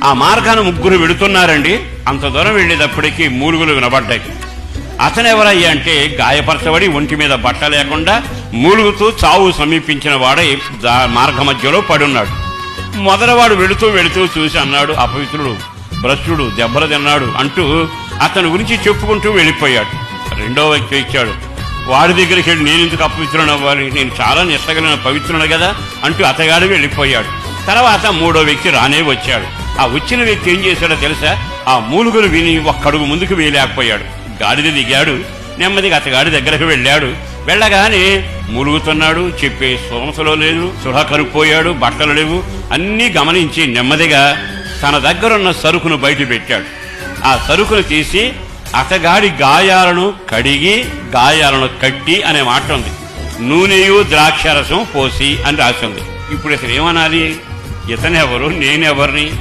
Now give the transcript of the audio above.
ఆ మార్గాన ముగ్గురు వెడుతున్నారండి. అంత దూరం వెళ్లేటప్పటికీ మూలుగులు వినబడ్డాయి. అతనెవరయ్యా అంటే గాయపరచబడి ఒంటి మీద బట్ట లేకుండా మూలుగుతూ చావు సమీపించిన వాడై మార్గ మధ్యలో పడున్నాడు. మొదలవాడు వెళుతూ వెళుతూ చూసి అన్నాడు, అపవిత్రుడు, భ్రష్టుడు, దెబ్బలు తిన్నాడు అంటూ అతని గురించి చెప్పుకుంటూ వెళ్ళిపోయాడు. రెండో వ్యక్తి ఇచ్చాడు. వాడి దగ్గరికి వెళ్ళి నేను ఎందుకు అపవిత్రుడు అవ్వాలి, నేను చాలా నిష్టగలిగిన పవిత్రుడు కదా అంటూ అతగాడు వెళ్ళిపోయాడు. తర్వాత మూడో వ్యక్తి రానే వచ్చాడు. ఆ వచ్చిన వ్యక్తి ఏం చేశాడో తెలుసా? ఆ మూలుగులు విని ఒక్కడుగు ముందుకు వేయలేకపోయాడు. గాడిద దిగాడు. నెమ్మదిగా అతగాడి దగ్గరకు వెళ్ళాడు. వెళ్ళగానే మూలుగుతున్నాడు, చెప్పే సోమసలో లేదు, సుహ కరుక్కుపోయాడు, బట్టలు లేవు. అన్నీ గమనించి నెమ్మదిగా తన దగ్గరున్న సరుకును బయట పెట్టాడు. ఆ సరుకును తీసి అతగాడి గాయాలను కడిగి గాయాలను కట్టి అనే మాట ఉంది. నూనెయు ద్రాక్షరసం పోసి అని రాసింది. ఇప్పుడు అసలు ఏమనాలి? ఇతనెవరు, నేనెవరిని?